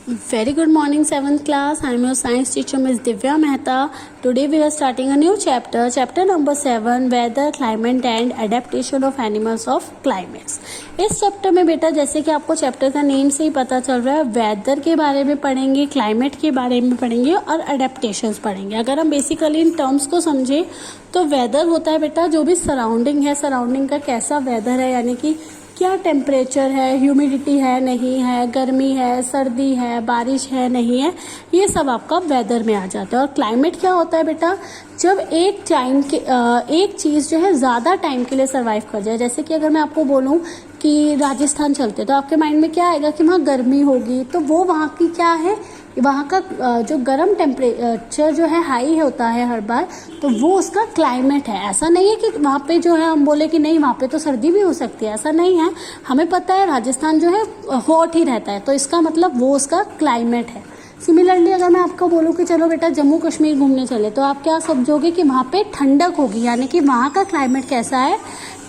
Very good morning, 7th class. I am your science teacher, Ms. Divya Mehta. Today we are starting a new chapter, chapter number 7, Weather, Climate and Adaptation of Animals of Climates. इस chapter में बेटा जैसे कि आपको chapter का name से ही पता चल रहा है, वेदर के बारे में पढ़ेंगे, क्लाइमेट के बारे में पढ़ेंगे और अडेप्टेशंस पढ़ेंगे. अगर हम बेसिकली इन टर्म्स को समझें तो वेदर होता है बेटा जो भी सराउंडिंग है, सराउंडिंग का कैसा वेदर है, यानी कि क्या टेम्परेचर है, ह्यूमिडिटी है नहीं है, गर्मी है, सर्दी है, बारिश है नहीं है, ये सब आपका वेदर में आ जाता है. और क्लाइमेट क्या होता है बेटा, जब एक चीज़ जो है ज़्यादा टाइम के लिए सर्वाइव कर जाए. जैसे कि अगर मैं आपको बोलूँ कि राजस्थान चलते तो आपके माइंड में क्या आएगा कि वहाँ गर्मी होगी, तो वो वहाँ की क्या है, वहाँ का जो गर्म टेम्परेचर जो है हाई होता है हर बार, तो वो उसका क्लाइमेट है. ऐसा नहीं है कि वहाँ पे जो है हम बोले कि नहीं वहाँ पे तो सर्दी भी हो सकती है, ऐसा नहीं है. हमें पता है राजस्थान जो है हॉट ही रहता है, तो इसका मतलब वो उसका क्लाइमेट है. सिमिलरली अगर मैं आपको बोलूँ कि चलो बेटा जम्मू कश्मीर घूमने चले, तो आप क्या समझोगे कि वहाँ पे ठंडक होगी, यानी कि वहाँ का क्लाइमेट कैसा है,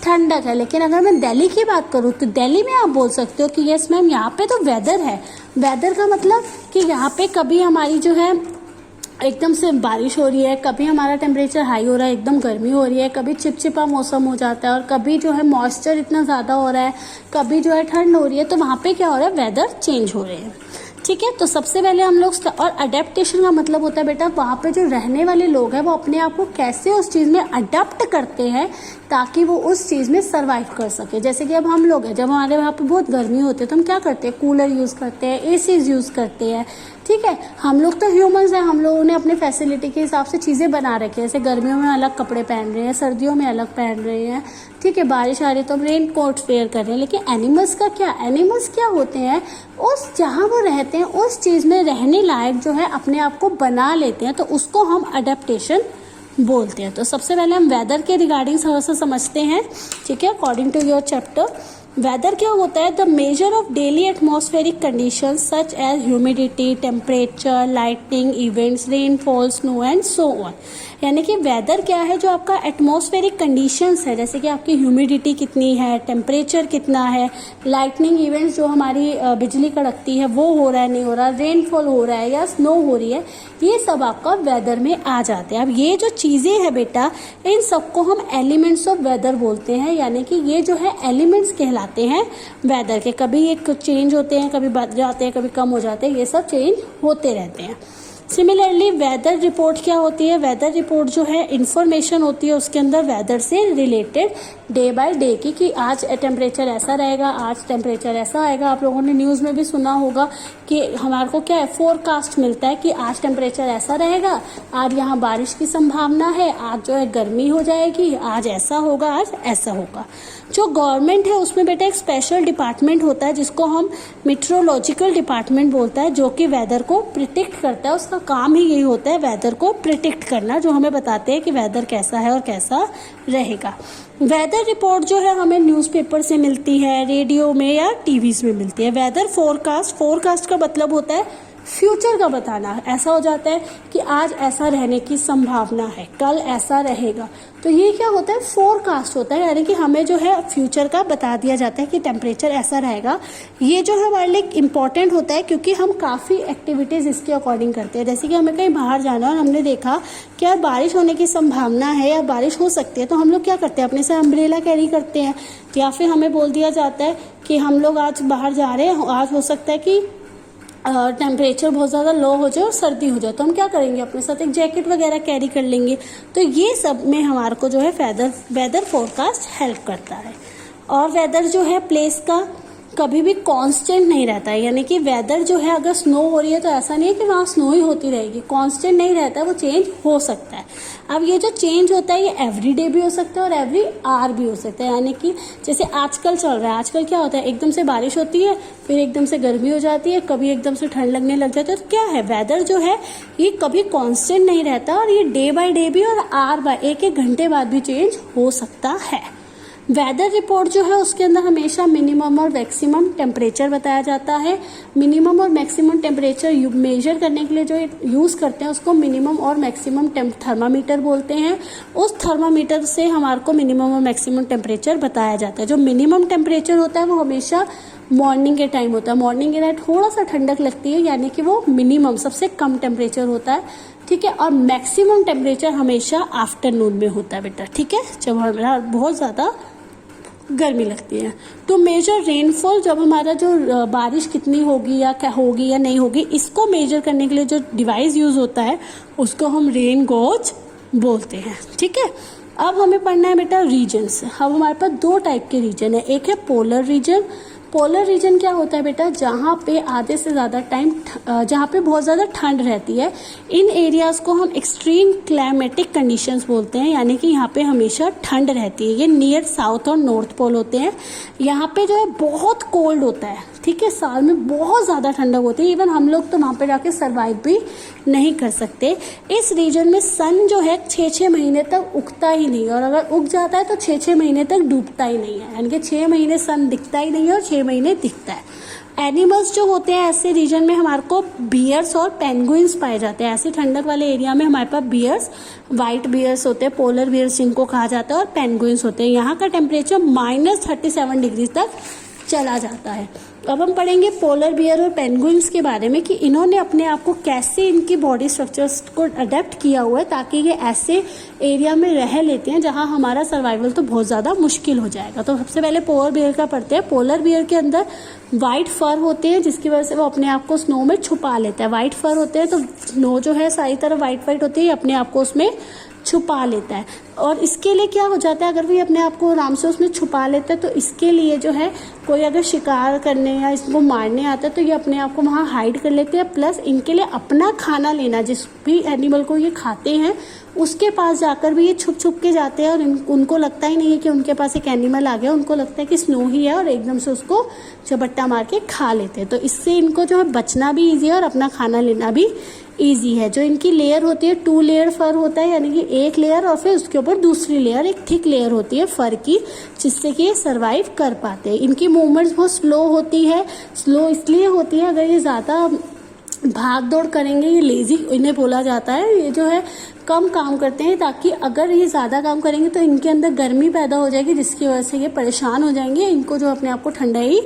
ठंडक है. लेकिन अगर मैं दिल्ली की बात करूँ तो दिल्ली में आप बोल सकते हो कि यस मैम यहाँ पे तो वेदर है. वेदर का मतलब कि यहाँ पे कभी हमारी जो है एकदम से बारिश हो रही है, कभी हमारा टेम्परेचर हाई हो रहा है, एकदम गर्मी हो रही है, कभी चिपचिपा मौसम हो जाता है, और कभी जो है मॉइस्चर इतना ज़्यादा हो रहा है, कभी जो है ठंड हो रही है. तो वहाँ पे क्या हो रहा है, वेदर चेंज हो रहे हैं. ठीक है, तो सबसे पहले हम लोग और अडेप्टेशन का मतलब होता है बेटा वहाँ पे जो रहने वाले लोग हैं वो अपने आप को कैसे उस चीज़ में अडेप्ट करते हैं ताकि वो उस चीज़ में सर्वाइव कर सके. जैसे कि अब हम लोग हैं, जब हमारे वहाँ पे बहुत गर्मी होती है तो हम क्या करते हैं, कूलर यूज़ करते हैं, एसीज यूज़ करते हैं. ठीक है, हम लोग तो ह्यूमंस हैं, हम लोगों ने अपने फैसिलिटी के हिसाब से चीज़ें बना रखी है. जैसे गर्मियों में अलग कपड़े पहन रहे हैं, सर्दियों में अलग पहन रहे हैं. ठीक है, बारिश आ रही है तो हम रेन कोट वेयर कर रहे हैं. लेकिन एनिमल्स का क्या, एनिमल्स क्या होते हैं, उस जहाँ वो रहते हैं उस चीज़ में रहने लायक जो है अपने आप को बना लेते हैं, तो उसको हम अडेप्टेशन बोलते हैं. तो सबसे पहले हम वेदर के रिगार्डिंग थोड़ा सा समझते हैं. ठीक है, according to your chapter, weather क्या होता है, the measure of daily atmospheric conditions such as humidity, temperature, lightning events, rainfall, snow and so on. यानी कि वेदर क्या है, जो आपका एटमॉस्फेरिक कंडीशंस है, जैसे कि आपकी ह्यूमिडिटी कितनी है, टेम्परेचर कितना है, लाइटनिंग इवेंट्स जो हमारी बिजली कड़कती है वो हो रहा है नहीं हो रहा, रेनफॉल हो रहा है या स्नो हो रही है, ये सब आपका वेदर में आ जाते हैं. अब ये जो चीज़ें हैं बेटा, इन सबको हम एलिमेंट्स ऑफ वेदर बोलते हैं. यानी कि ये जो है एलिमेंट्स कहलाते हैं वेदर के. कभी एक चेंज होते हैं, कभी बढ़ जाते हैं, कभी कम हो जाते हैं, ये सब चेंज होते रहते हैं. सिमिलरली वेदर रिपोर्ट क्या होती है, वेदर रिपोर्ट जो है इंफॉर्मेशन होती है उसके अंदर वेदर से रिलेटेड डे बाय डे की, कि आज टेम्परेचर ऐसा रहेगा, आज टेम्परेचर ऐसा आएगा. आप लोगों ने न्यूज़ में भी सुना होगा कि हमारे को क्या है, फोरकास्ट मिलता है कि आज टेम्परेचर ऐसा रहेगा, आज यहाँ बारिश की संभावना है, आज जो है गर्मी हो जाएगी, आज ऐसा होगा, आज ऐसा होगा. जो गवर्नमेंट है उसमें बेटा एक स्पेशल डिपार्टमेंट होता है जिसको हम मीट्रोलॉजिकल डिपार्टमेंट बोलता है, जो कि वेदर को प्रिडिक्ट करता है. उसका काम ही यही होता है वेदर को प्रिडिक्ट करना, जो हमें बताते हैं कि वेदर कैसा है और कैसा रहेगा. वेदर रिपोर्ट जो है हमें न्यूज़पेपर से मिलती है, रेडियो में या टीवीज में मिलती है. वेदर फोरकास्ट, फोरकास्ट का मतलब होता है फ्यूचर का बताना. ऐसा हो जाता है कि आज ऐसा रहने की संभावना है, कल ऐसा रहेगा, तो ये क्या होता है, फोरकास्ट होता है. यानी कि हमें जो है फ्यूचर का बता दिया जाता है कि टेम्परेचर ऐसा रहेगा. ये जो है हमारे लिए इम्पॉर्टेंट होता है क्योंकि हम काफ़ी एक्टिविटीज़ इसके अकॉर्डिंग करते हैं. जैसे कि हमें कहीं बाहर जाना है और हमने देखा कि यार बारिश होने की संभावना है या बारिश हो सकती है, तो हम लोग क्या करते हैं, अपने साथ अम्ब्रेला कैरी करते हैं. या फिर हमें बोल दिया जाता है कि हम लोग आज बाहर जा रहे हैं, आज हो सकता है कि टेम्परेचर बहुत ज़्यादा लो हो जाए और सर्दी हो जाए, तो हम क्या करेंगे, अपने साथ एक जैकेट वगैरह कैरी कर लेंगे. तो ये सब में हमारे को जो है वेदर फोरकास्ट हेल्प करता है. और वेदर जो है प्लेस का कभी भी कांस्टेंट नहीं रहता है. यानी कि वेदर जो है अगर स्नो हो रही है तो ऐसा नहीं है कि वहाँ स्नो ही होती रहेगी, कांस्टेंट नहीं रहता है, वो चेंज हो सकता है. अब ये जो चेंज होता है ये एवरी डे भी हो सकता है और एवरी आवर भी हो सकता है. यानी कि जैसे आजकल चल रहा है, आजकल क्या होता है, एकदम से बारिश होती है, फिर एकदम से गर्मी हो जाती है, कभी एकदम से ठंड लगने लग जाती है. तो क्या है, वेदर जो है ये कभी कांस्टेंट नहीं रहता और ये डे बाय डे भी और आवर बाय एक घंटे बाद भी चेंज हो सकता है. वेदर रिपोर्ट जो है उसके अंदर हमेशा मिनिमम और मैक्सिमम टेम्परेचर बताया जाता है। मिनिमम और मैक्सिमम टेम्परेचर मेजर करने के लिए जो यूज़ करते हैं उसको मिनिमम और मैक्सिमम थर्मामीटर बोलते हैं। उस थर्मामीटर से हमारे को मिनिमम और मैक्सिमम टेम्परेचर बताया जाता है। जो मिनिमम टेम्परेचर होता है वो हमेशा मॉर्निंग के टाइम होता है। मॉर्निंग के टाइम थोड़ा सा ठंडक लगती है, यानी कि वो मिनिमम सबसे कम टेम्परेचर होता है, ठीक है। और मैक्सिमम टेम्परेचर हमेशा आफ्टरनून में होता है बेटा, ठीक है, जब हमारा बहुत ज़्यादा गर्मी लगती है। तो मेजर रेनफॉल, जब हमारा जो बारिश कितनी होगी या क्या होगी या नहीं होगी, इसको मेजर करने के लिए जो डिवाइस यूज़ होता है उसको हम रेन गॉज बोलते हैं, ठीक है। अब हमें पढ़ना है बेटा रीजन्स। अब हमारे पास दो टाइप के रीजन है, एक है पोलर रीजन। पोलर रीजन क्या होता है बेटा, जहाँ पे आधे से ज़्यादा टाइम जहाँ पे बहुत ज़्यादा ठंड रहती है, इन एरियाज़ को हम एक्सट्रीम क्लाइमेटिक कंडीशंस बोलते हैं, यानी कि यहाँ पे हमेशा ठंड रहती है। ये नियर साउथ और नॉर्थ पोल होते हैं। यहाँ पे जो है बहुत कोल्ड होता है, ठीक है, साल में बहुत ज़्यादा ठंडक होती है। इवन हम लोग तो वहाँ पे जाके सर्वाइव भी नहीं कर सकते। इस रीजन में सन जो है 6-6 महीने तक उगता ही नहीं, और अगर उग जाता है तो 6-6 महीने तक डूबता ही नहीं है, यानी कि 6 महीने सन दिखता ही नहीं है और 6 महीने दिखता है। एनिमल्स जो होते हैं ऐसे रीजन में हमारे को बियर्स और पेंगुइन्स पाए जाते हैं। ऐसे ठंडक वाले एरिया में हमारे पास बियर्स, वाइट बियर्स होते हैं, पोलर बियर्स जिनको कहा जाता है, और पेंगुइन्स होते हैं। यहाँ का टेम्परेचर -37 डिग्री तक चला जाता है। अब हम पढ़ेंगे पोलर बियर और पेंगुइन्स के बारे में कि इन्होंने अपने आप को कैसे, इनकी बॉडी स्ट्रक्चर्स को अडेप्ट किया हुआ है ताकि ये ऐसे एरिया में रह लेते हैं जहां हमारा सर्वाइवल तो बहुत ज़्यादा मुश्किल हो जाएगा। तो सबसे पहले पोलर बियर का पढ़ते हैं। पोलर बियर के अंदर वाइट फर होते हैं, जिसकी वजह से वो अपने आप को स्नो में छुपा लेता है। वाइट फर होते हैं तो स्नो जो है सारी तरफ वाइट वाइट होती है, अपने आप को उसमें छुपा लेता है। और इसके लिए क्या हो जाता है, अगर वो अपने आप को आराम से उसमें छुपा लेता है तो इसके लिए जो है कोई अगर शिकार करने या इसको मारने आता है तो ये अपने आप को वहाँ हाइड कर लेते हैं। प्लस इनके लिए अपना खाना लेना, जिस भी एनिमल को ये खाते हैं उसके पास जाकर भी ये छुप छुप के जाते हैं, और उनको लगता ही नहीं है कि उनके पास एक एनिमल आ गया, उनको लगता है कि स्नो ही है और एकदम से उसको झपट्टा मार के खा लेते हैं। तो इससे इनको जो है बचना भी ईजी है और अपना खाना लेना भी ईजी है। जो इनकी लेयर होती है 2 लेयर फर होता है, यानी कि एक लेयर और फिर उसके ऊपर दूसरी लेयर, एक थिक लेयर होती है फर की, जिससे कि ये सर्वाइव कर पाते हैं। इनकी मूवमेंट्स बहुत स्लो होती है। स्लो इसलिए होती है, अगर ये ज़्यादा भाग दौड़ करेंगे, ये लेजी इन्हें बोला जाता है, ये जो है कम काम करते हैं, ताकि अगर ये ज़्यादा काम करेंगे तो इनके अंदर गर्मी पैदा हो जाएगी, जिसकी वजह से ये परेशान हो जाएंगे। इनको जो अपने आप को ठंडा ही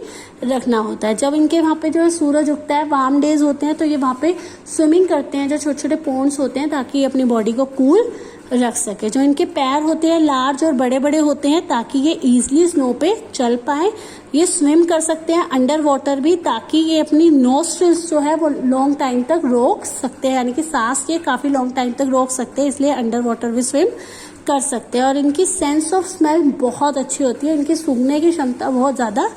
रखना होता है। जब इनके वहाँ पे जो है सूरज उगता है, वार्म डेज होते हैं, तो ये वहाँ पे स्विमिंग करते हैं, जो छोटे छोटे पॉन्ड्स होते हैं, ताकि ये अपनी बॉडी को कूल रख सके। जो इनके पैर होते हैं लार्ज और बड़े बड़े होते हैं, ताकि ये ईजिली स्नो पे चल पाए। ये स्विम कर सकते हैं अंडर वाटर भी, ताकि ये अपनी नोस्ट्रिल्स जो है वो लॉन्ग टाइम तक रोक सकते हैं, यानी कि सांस ये काफ़ी लॉन्ग टाइम तक रोक सकते हैं, इसलिए अंडर वाटर भी स्विम कर सकते हैं। और इनकी सेंस ऑफ स्मेल बहुत अच्छी होती है, इनकी सूंघने की क्षमता बहुत ज़्यादा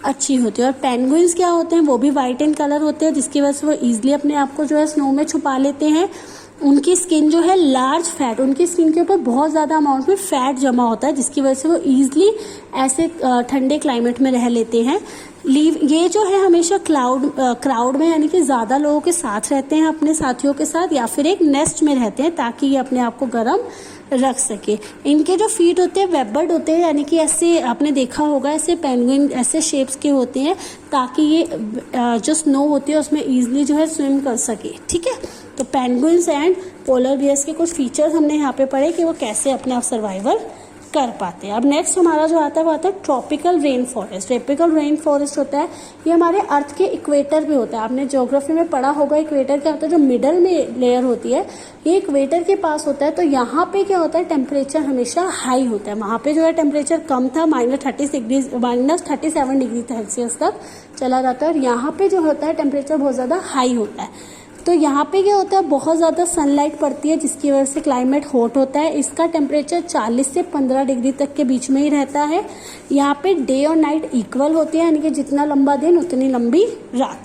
अच्छी होती है। और पेंगुइन्स क्या होते हैं, वो भी वाइट इन कलर होते हैं, जिसकी वजह से वो ईजिली अपने आप को जो है स्नो में छुपा लेते हैं। उनकी स्किन जो है लार्ज फैट, उनकी स्किन के ऊपर बहुत ज़्यादा अमाउंट में फैट जमा होता है, जिसकी वजह से वो ईजिली ऐसे ठंडे क्लाइमेट में रह लेते हैं। ये जो है हमेशा क्राउड में, यानी कि ज़्यादा लोगों के साथ रहते हैं, अपने साथियों के साथ, या फिर एक नेस्ट में रहते हैं, ताकि ये अपने आप को गर्म रख सके। इनके जो फीट होते हैं वेबर्ड होते हैं, यानी कि ऐसे आपने देखा होगा ऐसे पेंगुइन ऐसे शेप्स के होते हैं, ताकि ये जो स्नो होती है उसमें ईजिली जो है स्विम कर सके, ठीक है। तो पेंगुइन्स एंड पोलर बियर्स के कुछ फीचर्स हमने यहाँ पे पढ़े कि वो कैसे अपने आप सर्वाइवल कर पाते हैं। अब नेक्स्ट हमारा जो आता है वो आता है tropical rain forest. Tropical rain forest होता है, ये हमारे अर्थ के इक्वेटर पे होता है। आपने ज्योग्राफी में पढ़ा होगा इक्वेटर क्या होता है, जो मिडल में लेयर होती है ये इक्वेटर के पास होता है। तो यहाँ पे क्या होता है, टेम्परेचर हमेशा हाई होता है। वहाँ पे जो है टेम्परेचर कम था, -37 डिग्री सेल्सियस तक चला जाता है, और यहाँ पे जो होता है टेम्परेचर बहुत ज़्यादा हाई होता है। तो यहाँ पे क्या होता है, बहुत ज़्यादा सनलाइट पड़ती है, जिसकी वजह से क्लाइमेट हॉट होता है। इसका टेम्परेचर 40 से 15 डिग्री तक के बीच में ही रहता है। यहाँ पे डे और नाइट इक्वल होती है, यानी कि जितना लंबा दिन उतनी लंबी रात।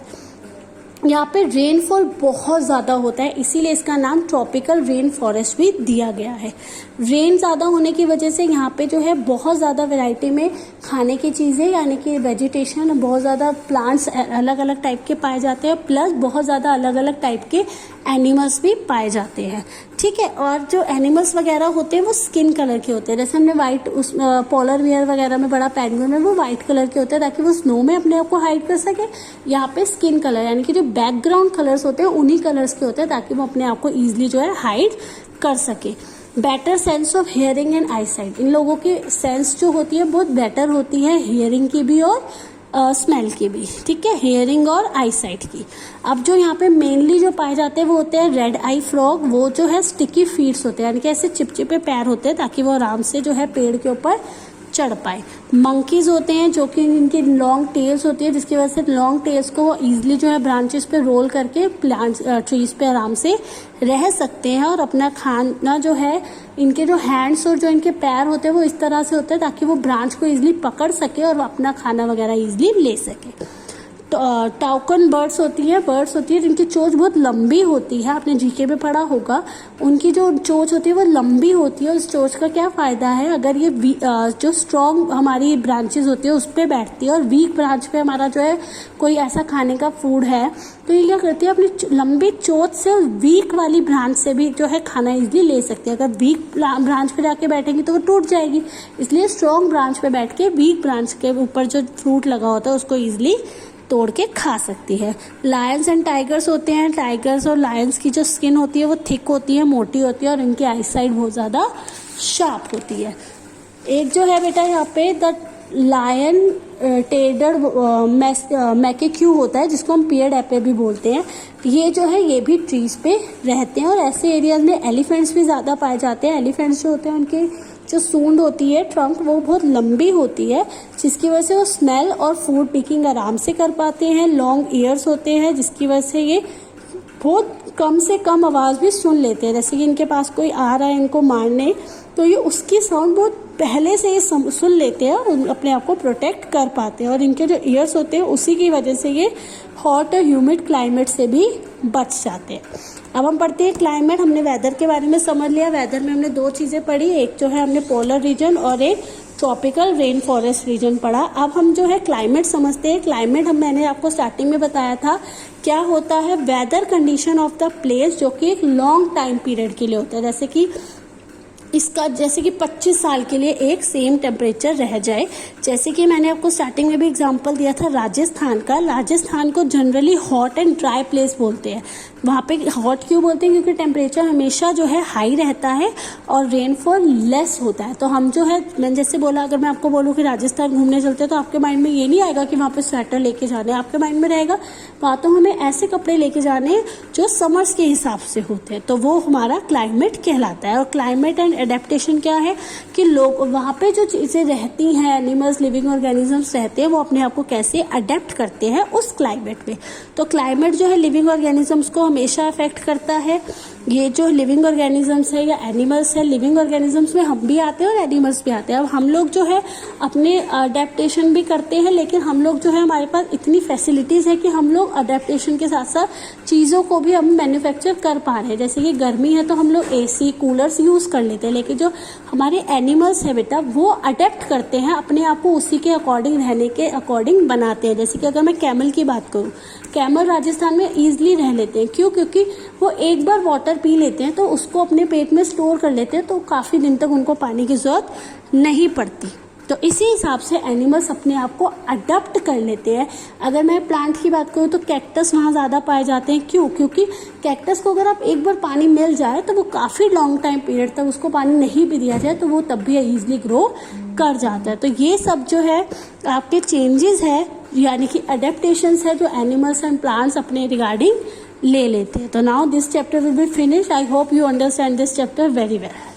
यहाँ पे रेनफॉल बहुत ज़्यादा होता है, इसीलिए इसका नाम ट्रॉपिकल रेन फॉरेस्ट भी दिया गया है। रेन ज़्यादा होने की वजह से यहाँ पे जो है बहुत ज़्यादा वैरायटी में खाने की चीज़ें, यानी कि वेजिटेशन, बहुत ज़्यादा प्लांट्स अलग अलग टाइप के पाए जाते हैं, प्लस बहुत ज़्यादा अलग अलग टाइप के एनिमल्स भी पाए जाते हैं, ठीक है। और जो एनिमल्स वगैरह होते हैं वो स्किन कलर के होते हैं, जैसे हमने वाइट उस पोलर बियर वगैरह में बड़ा पेंगुइन है वो वाइट कलर के होते हैं ताकि वो स्नो में अपने आप को हाइड कर सके। यहाँ पे स्किन कलर यानी कि जो बैकग्राउंड कलर्स होते हैं उन्हीं कलर्स के होते हैं ताकि वो अपने आप को ईजिली जो है हाइड कर सके। Better sense of hearing and eyesight, इन लोगों की सेंस जो होती है बहुत बेटर होती है, हियरिंग की भी और स्मेल की भी, ठीक है, हियरिंग और आई साइट की। अब जो यहाँ पे मेनली जो पाए जाते हैं वो होते हैं रेड आई फ्रॉग, वो जो है स्टिकी फीट्स होते हैं यानी कि ऐसे चिपचिपे पैर होते हैं ताकि वो आराम से जो है पेड़ के ऊपर चढ़ पाए। मंकीज होते हैं जो कि इनकी लॉन्ग टेल्स होती है जिसकी वजह से लॉन्ग टेल्स को वो ईजिली जो है ब्रांचेस पे रोल करके प्लांट्स ट्रीज पे आराम से रह सकते हैं और अपना खाना जो है, इनके जो हैंड्स और जो इनके पैर होते हैं वो इस तरह से होते हैं ताकि वो ब्रांच को ईजिली पकड़ सके और अपना खाना वगैरह ईजिली ले सके। टाउकन बर्ड्स होती है जिनकी चोंच बहुत लंबी होती है, आपने जीके में पढ़ा होगा, उनकी जो चोंच होती है वो लंबी होती है। उस चोंच का क्या फायदा है, अगर ये जो स्ट्रॉन्ग हमारी ब्रांचेस होती है उस पर बैठती है और वीक ब्रांच पे हमारा जो है कोई ऐसा खाने का फूड है तो ये क्या करती है अपनी लंबी चोंच से वीक वाली ब्रांच से भी जो है खाना इजिली ले सकती है। अगर वीक ब्रांच पे जाके बैठेंगी तो वो टूट जाएगी, इसलिए स्ट्रॉन्ग ब्रांच पे बैठ के वीक ब्रांच के ऊपर जो फ्रूट लगा होता है उसको इजिली तोड़ के खा सकती है। लायंस एंड टाइगर्स होते हैं, टाइगर्स और लायंस की जो स्किन होती है वो थिक होती है, मोटी होती है और इनकी आई साइट बहुत ज़्यादा शार्प होती है। एक जो है बेटा यहाँ पे द लायन टेडर मैकेक्यू होता है जिसको हम पियर्ड एपे भी बोलते हैं, ये जो है ये भी ट्रीज पे रहते हैं और ऐसे एरियाज में एलिफेंट्स भी ज़्यादा पाए जाते हैं। एलिफेंट्स जो होते हैं उनके जो सूंड होती है ट्रंक वो बहुत लंबी होती है जिसकी वजह से वो स्मेल और फूड पिकिंग आराम से कर पाते हैं। लॉन्ग ईयर्स होते हैं जिसकी वजह से ये बहुत कम से कम आवाज़ भी सुन लेते हैं, जैसे कि इनके पास कोई आ रहा है इनको मारने तो ये उसकी साउंड बहुत पहले से ये सुन लेते हैं और अपने आप को प्रोटेक्ट कर पाते हैं। और इनके जो ईयर्स होते हैं उसी की वजह से ये हॉट और ह्यूमिड क्लाइमेट से भी बच जाते हैं। अब हम पढ़ते हैं क्लाइमेट। हमने वेदर के बारे में समझ लिया, वेदर में हमने दो चीज़ें पढ़ी, एक जो है हमने पोलर रीजन और एक ट्रॉपिकल रेन फॉरेस्ट रीजन पढ़ा। अब हम जो है क्लाइमेट समझते हैं। क्लाइमेट मैंने आपको स्टार्टिंग में बताया था क्या होता है, weather condition of the place जो कि एक लॉन्ग टाइम पीरियड के लिए होता है, जैसे कि 25 साल के लिए एक सेम टेम्परेचर रह जाए। जैसे कि मैंने आपको स्टार्टिंग में भी एग्जांपल दिया था राजस्थान का, राजस्थान को generally hot and dry place बोलते हैं। वहाँ पे हॉट क्यों बोलते हैं, क्योंकि टेम्परेचर हमेशा जो है हाई रहता है और रेनफॉल लेस होता है। तो हम जो है, मैंने जैसे बोला, अगर मैं आपको बोलूँ कि राजस्थान घूमने चलते हैं तो आपके माइंड में ये नहीं आएगा कि वहाँ पे स्वेटर लेके जाने, आपके माइंड में रहेगा वहाँ तो हमें ऐसे कपड़े लेके जाने जो समर्स के हिसाब से होते हैं, तो वो हमारा क्लाइमेट कहलाता है। और क्लाइमेट एंड एडेप्टेशन क्या है कि लोग वहाँ पे जो चीज़ें रहती हैं, एनिमल्स, लिविंग ऑर्गेनिजम्स रहते हैं, वो अपने आप को कैसे अडेप्ट करते हैं उस क्लाइमेट में। तो क्लाइमेट जो है लिविंग ऑर्गेनिजम्स को हमेशा अफेक्ट करता है। ये जो लिविंग ऑर्गेनिजम्स है या एनिमल्स है, लिविंग ऑर्गेनिजम्स में हम भी आते हैं और एनिमल्स भी आते हैं। अब हम लोग जो है अपने अडेप्टेशन भी करते हैं, लेकिन हम लोग जो है हमारे पास इतनी फैसिलिटीज़ है कि हम लोग अडेप्टेशन के साथ साथ चीज़ों को भी हम मैन्युफैक्चर कर पा रहे हैं। जैसे कि गर्मी है तो हम लोग AC, कूलर्स यूज़ कर लेते हैं, लेकिन जो हमारे एनिमल्स है बेटा वो अडेप्ट करते हैं, अपने आप को उसी के अकॉर्डिंग, रहने के अकॉर्डिंग बनाते हैं। जैसे कि अगर मैं कैमल की बात करूँ, कैमल राजस्थान में ईजिली रह लेते हैं, क्यों? क्योंकि वो एक बार वाटर पी लेते हैं तो उसको अपने पेट में स्टोर कर लेते हैं, तो काफ़ी दिन तक उनको पानी की ज़रूरत नहीं पड़ती। तो इसी हिसाब से एनिमल्स अपने आप को अडॉप्ट कर लेते हैं। अगर मैं प्लांट की बात करूँ तो कैक्टस वहाँ ज़्यादा पाए जाते हैं, क्यों? क्योंकि कैक्टस को अगर आप एक बार पानी मिल जाए तो वो काफ़ी लॉन्ग टाइम पीरियड तक उसको पानी नहीं भी दिया जाए तो वो तब भी ईजिली ग्रो कर जाता है। तो ये सब जो है आपके चेंजेस है, यानी कि अडेप्टेशंस है जो एनिमल्स एंड प्लांट्स अपने रिगार्डिंग ले लेते हैं। तो now this chapter will be finish. I hope you understand this chapter very well.